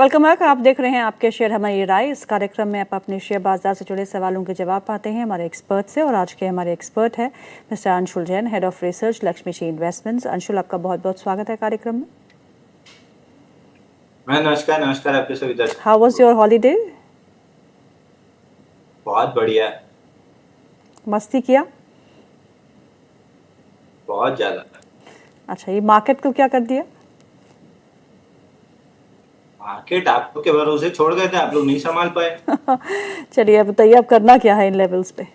Welcome back. आप देख रहे हैं आपके शेयर हमारी राय। इस कार्यक्रम में आप अपने शेयर बाजार से जुड़े सवालों के जवाब पाते हैं हमारे एक्सपर्ट से, और आज के हमारे एक्सपर्ट हैं Mr Anshul Jain, head of research, Lakshmi ji investments. Anshul, आपका बहुत बहुत स्वागत है कार्यक्रम में। नमस्कार नमस्कार आपके सभी दर्शक। How was your holiday? बहुत बढ़िया। मस्ती किया? बहुत ज्यादा। अच्छा, ये मार्केट को क्या कर दिया? मार्केट आप लोग के भरोसे छोड़ गए थे, आप लोग नहीं संभाल पाए। चलिए, अब बताइए अब करना क्या है इन लेवल्स पे?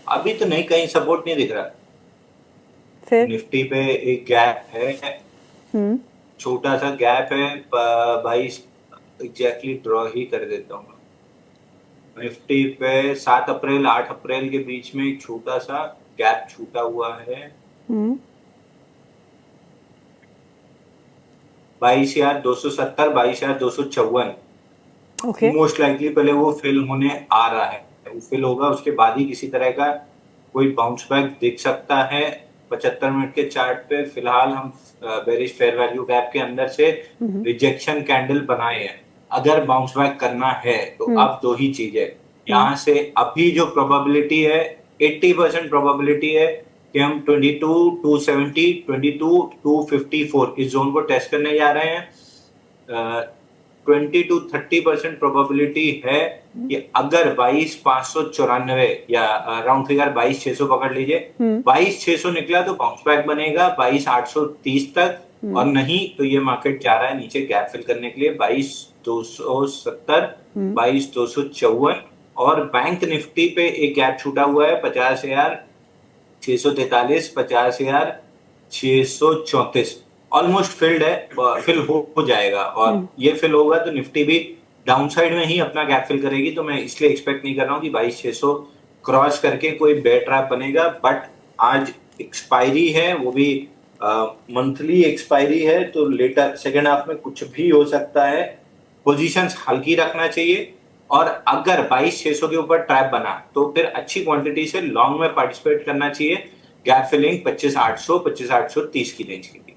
अभी तो नहीं, कहीं सपोर्ट नहीं दिख रहा। फिर? निफ्टी पे एक गैप है, छोटा सा गैप है। 22 एग्जैक्टली ड्रॉ ही कर देता हूँ। निफ्टी पे 7 अप्रैल 8 अप्रैल के बीच में एक छोटा सा गैप छूटा हुआ है। 22,270, 22,254। ओके। मोस्ट लाइकली पहले वो फिल होने आ रहा है, वो फिल होगा, उसके बाद ही किसी तरह का कोई बाउंस बैक दिख सकता है। 75 मिनट के चार्ट पे फिलहाल हम बेरिश फेयर वैल्यू गैप के अंदर से रिजेक्शन कैंडल बनाए हैं। अगर बाउंस बैक करना है तो अब दो ही चीज है। यहाँ से अभी जो प्रोबेबिलिटी है, 80% प्रोबेबिलिटी है कि हम 22,270, 22,254 इस जोन को टेस्ट करने जा रहे हैं। 20 to 30% प्रोबेबिलिटी है कि अगर 22,594 या राउंड फिगर 22,600 पकड़ लीजिए, 22,600 निकला तो बाउंस बैक बनेगा 22,830 तक, और नहीं तो ये मार्केट जा रहा है नीचे गैप फिल करने के लिए 22,270, 22,254। और बैंक निफ्टी पे एक गैप छूटा हुआ है 50,643, 50,634, ऑलमोस्ट फिल्ड है, फिल हो जाएगा। और ये फिल होगा तो निफ्टी भी डाउनसाइड में ही अपना गैप फिल करेगी। तो मैं इसलिए एक्सपेक्ट नहीं कर रहा हूँ कि 22,600 क्रॉस करके कोई बेयर ट्रैप बनेगा। बट आज एक्सपायरी है, वो भी मंथली एक्सपायरी है, तो लेटर सेकेंड हाफ में कुछ भी हो सकता है। पोजीशंस हल्की रखना चाहिए, और अगर 22,600 के ऊपर ट्रैप बना तो फिर अच्छी क्वांटिटी से लॉन्ग में पार्टिसिपेट करना चाहिए। गैप फिलिंग 25,800, 25,830 की रेंज के लिए।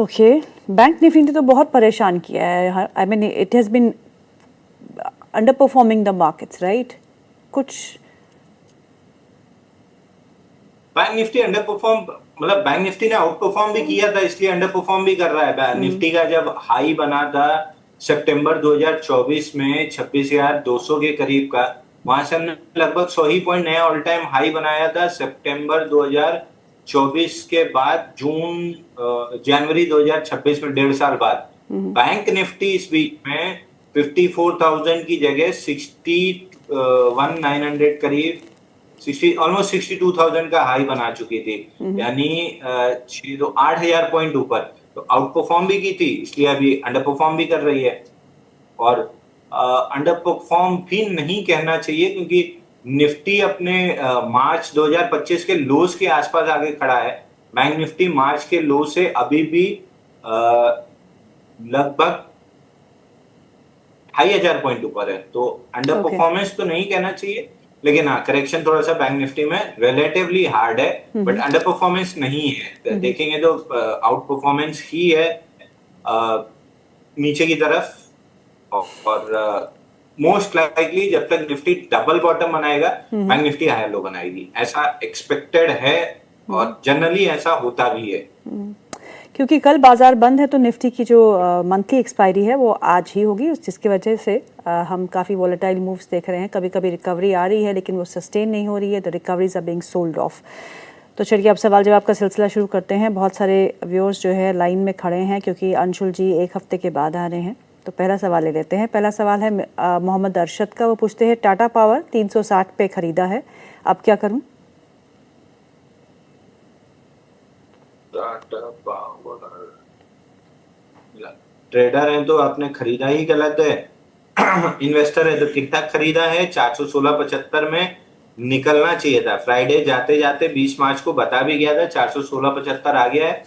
ओके। बैंक निफ्टी ने तो बहुत परेशान किया है। I mean it has been underperforming the markets, right? कुछ बैंक निफ्टी अंडर परफॉर्म, मतलब बैंक निफ्टी ने आउट परफॉर्म भी किया था, इसलिए अंडर परफॉर्म भी कर रहा है। निफ्टी का जब हाई बना था सितंबर 2024 में 26,200 के करीब का, वहां से हमने लगभग 100 ही पॉइंट नया ऑल टाइम हाई बनाया था। सितंबर 2024 के बाद जनवरी 2026 में 1.5 साल बाद बैंक निफ्टी इस बीच में 54,000 की जगह 61,900 करीब, 60 ऑलमोस्ट 62,000 का हाई बना चुकी थी। यानी 8,000 पॉइंट ऊपर। तो आउट परफॉर्म भी की थी, इसलिए अभी अंडर परफॉर्म भी कर रही है। और अंडर परफॉर्म भी नहीं कहना चाहिए, क्योंकि निफ्टी अपने मार्च 2025 के लोज के आसपास आगे खड़ा है। बैंक निफ्टी मार्च के लो से अभी भी लगभग 2,500 पॉइंट ऊपर है। तो अंडर परफॉर्मेंस तो नहीं कहना चाहिए, लेकिन हाँ, करेक्शन थोड़ा सा बैंक निफ्टी में रिलेटिवली हार्ड है, बट अंडर परफॉर्मेंस नहीं है। देखेंगे तो आउट परफॉर्मेंस ही है नीचे की तरफ। और मोस्ट लाइकली जब तक निफ्टी डबल बॉटम बनाएगा, बैंक निफ्टी हायर लो बनाएगी, ऐसा एक्सपेक्टेड है, और जनरली ऐसा होता भी है। क्योंकि कल बाजार बंद है तो निफ्टी की जो मंथली एक्सपायरी है वो आज ही होगी, जिसकी वजह से हम काफ़ी वॉलेटाइल मूव्स देख रहे हैं। कभी कभी रिकवरी आ रही है लेकिन वो सस्टेन नहीं हो रही है, the recoveries are being sold off. तो चलिए अब सवाल जवाब का सिलसिला शुरू करते हैं। बहुत सारे व्यूअर्स जो है लाइन में खड़े हैं क्योंकि अंशुल जी एक हफ्ते के बाद आ रहे हैं। तो पहला सवाल ले लेते हैं। पहला सवाल है मोहम्मद अरशद का। वो पूछते हैं टाटा पावर 360 पे खरीदा है, अब क्या करूं? ट्रेडर है तो आपने खरीदा ही गलत है। इन्वेस्टर है तो ठीक ठाक खरीदा है। 416.75 में निकलना चाहिए था। फ्राइडे जाते जाते 20 मार्च को बता भी गया था 416.75 आ गया है,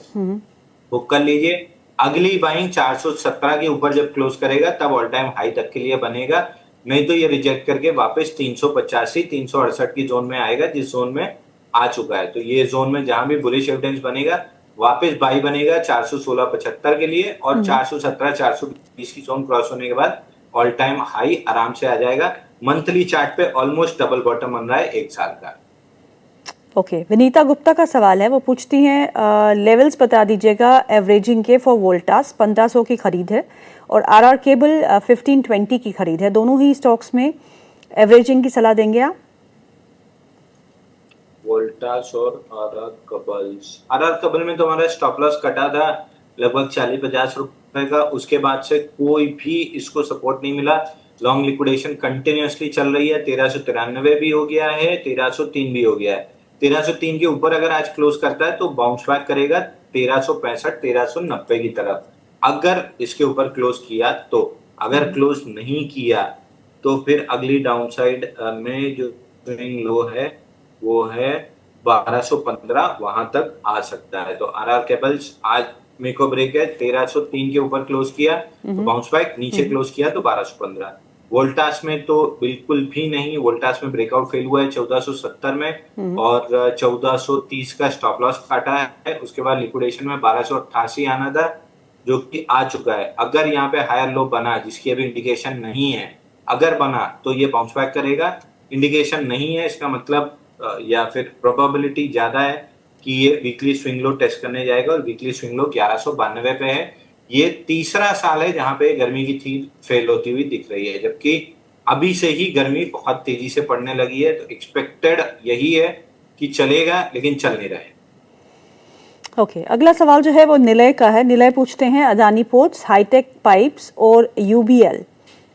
बुक कर लीजिए। अगली बाइंग 417 के ऊपर जब क्लोज करेगा तब ऑल टाइम हाई तक के लिए बनेगा, नहीं तो ये रिजेक्ट करके वापस 385, 368 की जोन में आएगा, जिस जोन में आ चुका है। तो ये जोन में जहां भी बुलिश एविडेंस बनेगा वापस बाई बनेगा 416.75 के लिए और 417 420 की जोन क्रॉस होने के बाद ऑल टाइम हाई आराम से आ जाएगा। मंथली चार्ट पे ऑलमोस्ट डबल बॉटम बन रहा है 1 साल का। ओके, विनीता गुप्ता का सवाल है, वो पूछती हैं लेवल्स बता दीजिएगा एवरेजिंग के फॉर वोल्टास 1500 की खरीद है और आरआर केबल 1520 की खरीद है, दोनों ही स्टॉक्स में एवरेजिंग की सलाह देंगे आप? वोल्टास और आरआर कबल में तो हमारा स्टॉप लॉस कटा था लगभग 40-50 रुपए का, उसके बाद से कोई भी इसको सपोर्ट नहीं मिला। लॉन्ग लिक्विडेशन कंटिन्यूअसली चल रही है, 1393 भी हो गया है, 1303 भी हो गया है। 1303 के ऊपर अगर आज क्लोज करता है तो बाउंस बैक करेगा 1365 1390 की तरफ, अगर इसके ऊपर क्लोज किया तो। अगर क्लोज नहीं किया तो फिर अगली डाउनसाइड में जो लो है वो है 1215, वहां तक आ सकता है। तो आरआर केबल्स आज मेक और ब्रेक है, 1303 के ऊपर क्लोज किया तो बाउंस बैक, नीचे क्लोज किया तो 1215। वोल्टास में तो बिल्कुल भी नहीं, वोल्टास में ब्रेकआउट फेल हुआ है 1470 में और 1430 का स्टॉप लॉस काटा है। उसके बाद लिक्विडेशन में 1288 आना था जो कि आ चुका है। अगर यहाँ पे हायर लो बना, जिसकी अभी इंडिकेशन नहीं है, अगर बना तो ये बाउंस बैक करेगा। इंडिकेशन नहीं है इसका मतलब या फिर प्रोबेबिलिटी ज्यादा है कि ये वीकली स्विंग लो टेस्ट करने जाएगा और वीकली स्विंग लो 1192 पे है। ये तीसरा साल है जहां पे गर्मी की थीम फेल होती हुई दिख रही है, जबकि अभी से ही गर्मी बहुत तेजी से पड़ने लगी है। तो एक्सपेक्टेड यही है कि चलेगा, लेकिन चल नहीं रहा है। ओके, अगला सवाल जो है वो निलय का है। निलय पूछते हैं अदानी पोर्ट्स, हाईटेक पाइप्स और यूबीएल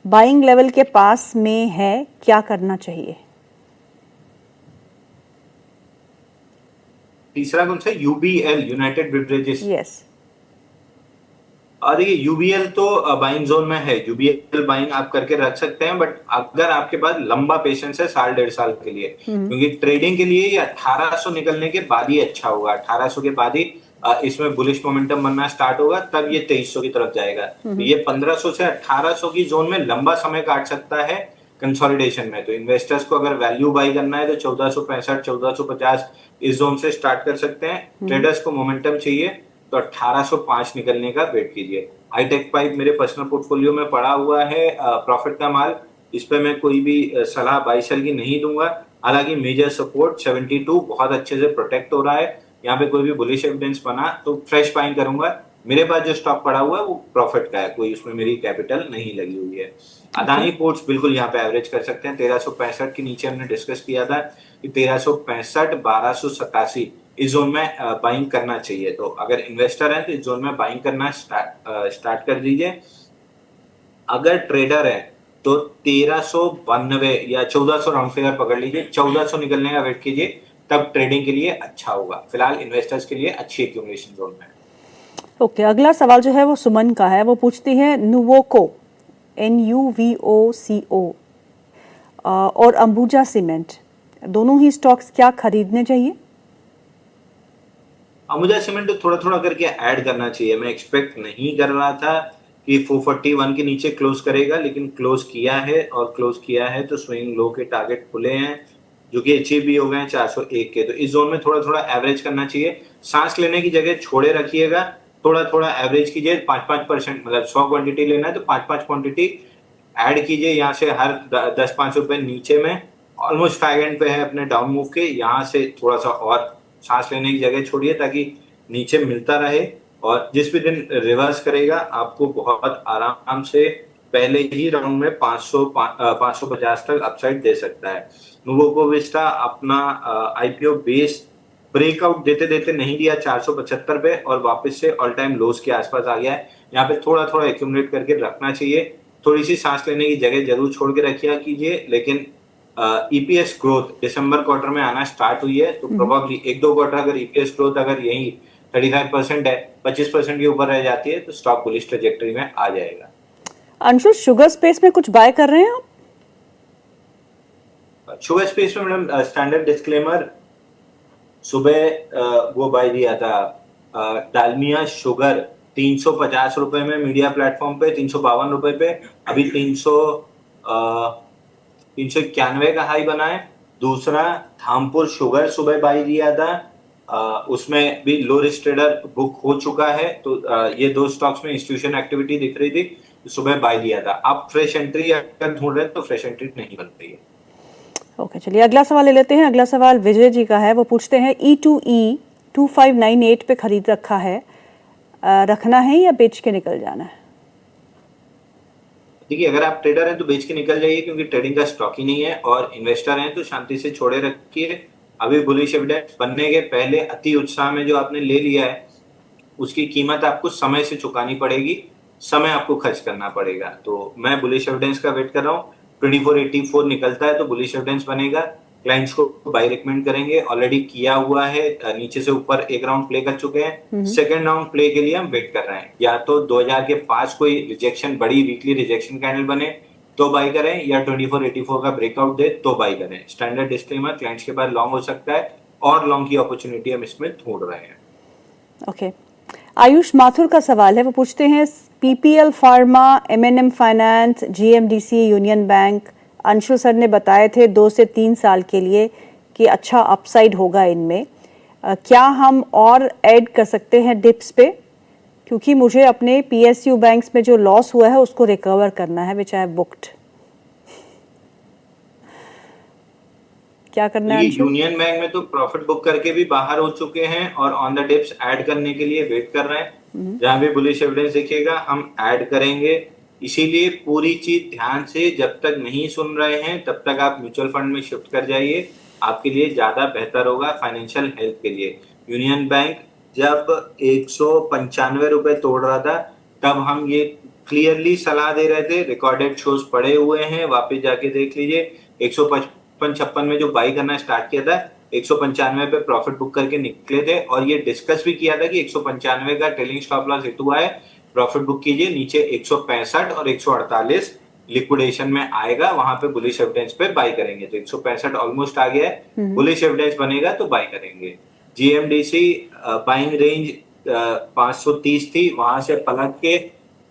बाइंग लेवल के पास में है, क्या करना चाहिए? तीसरा कौन सा? UBL, United beverages. यस। और देखिए यूबीएल तो बाइंग जोन में है, यूबीएल बाइंग आप करके रख सकते हैं, बट अगर आपके पास लंबा पेशेंस है 1.5 साल के लिए, क्योंकि ट्रेडिंग के लिए ये 1800 निकलने के बाद ही अच्छा होगा। 1800 के बाद ही इसमें बुलिश मोमेंटम बनना स्टार्ट होगा, तब ये 2300 की तरफ जाएगा। तो ये 1500 से 1800 की जोन में लंबा समय काट सकता है कंसोलिडेशन में। तो इन्वेस्टर्स को अगर वैल्यू बाई करना है तो 1465 1450 इस जोन से स्टार्ट कर सकते हैं। ट्रेडर्स को मोमेंटम चाहिए तो 1805 निकलने का वेट कीजिए। हाईटेक पाइप मेरे पर्सनल पोर्टफोलियो में पड़ा हुआ है, प्रॉफिट का माल। इस पे मैं कोई भी सलाह बाई सेल की नहीं दूंगा। हालांकि मेजर सपोर्ट 72 बहुत अच्छे से प्रोटेक्ट हो रहा है। यहाँ पे कोई भी बुलिश एविडेंस बना तो फ्रेश बाइंग करूंगा। मेरे पास जो स्टॉक पड़ा हुआ है वो प्रॉफिट का है, कोई उसमें मेरी कैपिटल नहीं लगी हुई है। अदानी पोर्ट्स बिल्कुल यहाँ पे एवरेज कर सकते हैं। 1365 के नीचे हमने डिस्कस किया था कि 1365 1287 इस जोन में बाइंग करना चाहिए। तो अगर इन्वेस्टर हैं तो इस जोन में बाइंग करना स्टार्ट कर दीजिए। अगर ट्रेडर है तो 1392 या 1400 राउंड फिगर पकड़ लीजिए, 1400 निकलने का वेट कीजिए, तब ट्रेडिंग के लिए अच्छा होगा। फिलहाल इन्वेस्टर्स के लिए अच्छी एक्यूमुलेशन जोन में। ओके, अगला सवाल जो है वो सुमन का है। वो पूछती है नुवोको NUVOCO और अंबुजा सीमेंट, दोनों ही स्टॉक्स क्या खरीदने चाहिए? अंबुजा सीमेंट तो थोड़ा थोड़ा करके ऐड करना चाहिए। मैं एक्सपेक्ट नहीं कर रहा था कि 441 के नीचे क्लोज करेगा, लेकिन क्लोज किया है और क्लोज किया है तो स्विंग लो के टारगेट खुले हैं जो कि अचीव भी हो गए हैं 401 के। तो इस जोन में थोड़ा थोड़ा एवरेज करना चाहिए। सांस लेने की जगह छोड़े रखिएगा, थोड़ा थोड़ा एवरेज कीजिए। 5-5%, मतलब 100 क्वांटिटी लेना है तो 5-5 क्वांटिटी ऐड कीजिए। यहाँ से हर 10-5 रुपए नीचे में ऑलमोस्ट फैग एंड पे है अपने डाउन मूव के, यहाँ से थोड़ा सा और सांस लेने की जगह छोड़िए ताकि नीचे मिलता रहे। और जिस भी दिन रिवर्स करेगा आपको बहुत आराम से पहले ही राउंड में 550 तक अपसाइड दे सकता है। नुवोको विस्टा अपना आईपीओ बेस ब्रेकआउट देते देते नहीं दिया 475 पे और वापस से ऑल टाइम लोस के आसपास आ गया है। यहाँ पे थोड़ा थोड़ा एक्यूमुलेट करके रखना चाहिए। थोड़ी सी सांस लेने की जगह जरूर छोड़ के रखिया कीजिए, लेकिन ईपीएस ग्रोथ दिसंबर क्वार्टर में आना स्टार्ट हुई है, तो प्रोबेबली 1-2 क्वार्टर अगर ईपीएस ग्रोथ अगर यही 35% है, 25% के ऊपर रह जाती है तो स्टॉक बुलिश ट्रैजेक्टरी में आ जाएगा। अंशु, शुगर स्पेस में कुछ बाय कर रहे हैं आप? शुगर स्पेस में मैडम स्टैंडर्ड डिस्क्लेमर, सुबह वो बाय दिया था डालमिया शुगर 350 रुपए में मीडिया प्लेटफॉर्म पे, 352 रुपए पे, अभी 391 का हाई बना है। दूसरा धामपुर शुगर सुबह बाई दिया था उसमें भी लो रिस्क ट्रेडर बुक हो चुका है। तो ये दो स्टॉक्स में इंस्टीट्यूशन एक्टिविटी दिख रही थी, सुबह बाय लिया था। अब फ्रेश एंट्री अगर ढूंढ रहे हैं तो फ्रेश एंट्री नहीं बन रही है। ओके, चलिए अगला सवाल ले लेते हैं। अगला सवाल विजय जी का है। वो पूछते हैं E2E 2598 पे खरीद रखा है, रखना है या बेच के निकल जाना है? देखिए, अगर आप ट्रेडर हैं तो बेच के निकल जाइए, क्योंकि ट्रेडिंग का स्टॉक ही नहीं है, और इन्वेस्टर हैं तो शांति से छोड़े रखिए। अभी बुलिश एविडेंस बनने के पहले अति उत्साह में जो आपने ले लिया है उसकी कीमत आपको समय से चुकानी पड़ेगी, समय आपको खर्च करना पड़ेगा। तो मैं बुलिश एविडेंस का वेट कर रहा हूँ। 2484 निकलता है तो बुलिश एविडेंस बनेगा, क्लाइंट्स को बाय रिकमेंड करेंगे। ऑलरेडी किया हुआ है, नीचे से ऊपर एक राउंड प्ले कर चुके हैं, सेकंड राउंड प्ले के लिए हम वेट कर रहे हैं। या तो 2000 के पास कोई रिजेक्शन, बड़ी वीकली रिजेक्शन कैंडल बने तो बाय करें, या 2484 का ब्रेकआउट दे तो बाय करें। स्टैंडर्ड डिस्क्लेमर, क्लाइंट्स के पास लॉन्ग हो सकता है और लॉन्ग की अपॉर्चुनिटी हम इसमें ढूंढ रहे हैं। ओके, आयुष माथुर का सवाल है। वो पूछते हैं PPL pharma, M&M finance, GMDC, union bank, Anshul sir ने बताए थे 2 से 3 साल के लिए कि अच्छा अपसाइड होगा इनमें। क्या हम और ऐड कर सकते हैं डिप्स पे? क्योंकि मुझे अपने PSU बैंक्स में जो लॉस हुआ है उसको रिकवर करना है, विच आई हैव बुक्ड। क्या करना है? यूनियन बैंक में तो प्रॉफिट बुक करके भी बाहर हो चुके हैं और ऑन द डिप्स ऐड करने के लिए वेट कर रहे हैं। जहां भी बुलिश एविडेंस दिखेगा हम ऐड करेंगे। इसीलिए पूरी चीज ध्यान से जब तक नहीं सुन रहे हैं तब तक आप म्यूचुअल फंड में शिफ्ट कर जाइए, आपके लिए ज्यादा बेहतर होगा फाइनेंशियल हेल्थ के लिए। यूनियन बैंक जब 195 रुपए तोड़ रहा था तब हम ये क्लियरली सलाह दे रहे थे, रिकॉर्डेड शोज पड़े हुए हैं, वापस जाके देख लीजिए। 155-56 में जो बाई करना स्टार्ट किया था, 195 पे प्रॉफिट बुक करके निकले थे, और ये डिस्कस भी किया था कि 195 का ट्रेलिंग स्टॉप लॉस हिट हुआ है, प्रॉफिट बुक कीजिए। नीचे 165 और 148 लिक्विडेशन में आएगा, वहां पे बुलिश एविडेंस पे बाई करेंगे। तो 165 ऑलमोस्ट आ गया है, बुलिश एविडेंस बनेगा तो बाई करेंगे। GMDC बाइंग रेंज 530 थी, वहां से पलट के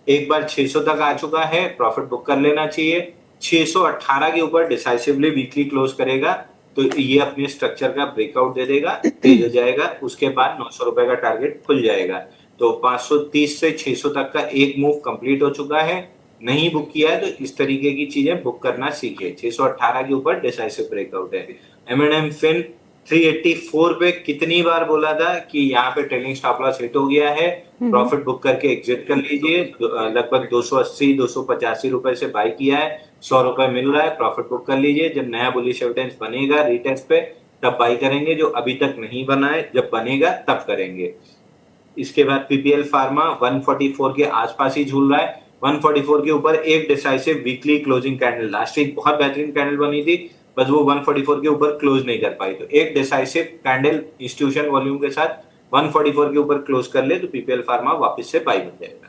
एक बार 600 तक आ चुका है, प्रॉफिट बुक कर लेना चाहिए। 618 के ऊपर डिसाइसिवली वीकली क्लोज करेगा तो ये अपने स्ट्रक्चर का ब्रेकआउट दे देगा, तेज हो जाएगा, उसके बाद 900 रुपए का टारगेट खुल जाएगा। तो 530 से 600 तक का एक मूव कंप्लीट हो चुका है। नहीं बुक किया है तो इस तरीके की चीजें बुक करना सीखिए। 618 के ऊपर डिसाइसिव ब्रेकआउट है। M&M फिन 384 पे कितनी बार बोला था कि यहाँ पे ट्रेलिंग स्टॉप लॉस हिट हो गया है, प्रॉफिट बुक करके एग्जिट कर लीजिए। लगभग 280-285 रुपए से बाय किया है, 100 रुपए मिल रहा है, प्रॉफिट बुक कर लीजिए। जब नया बुलिश एविडेंस बनेगा रिटेस्ट पे तब बाय करेंगे, जो अभी तक नहीं बना है जब बनेगा तब करेंगे। इसके बाद PPL फार्मा 144 के आसपास ही झूल रहा है। 144 के ऊपर एक decisive weekly closing candle, last week बहुत बेहतरीन कैंडल बनी थी, बस वो 144 के ऊपर क्लोज नहीं कर पाई। तो एक डिसाइसिव कैंडल इंस्टीट्यूशन वॉल्यूम के साथ 144 के ऊपर क्लोज कर ले तो PPL फार्मा वापस से बाई बन जाएगा।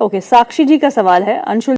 ओके, साक्षी जी का सवाल है। अंशुल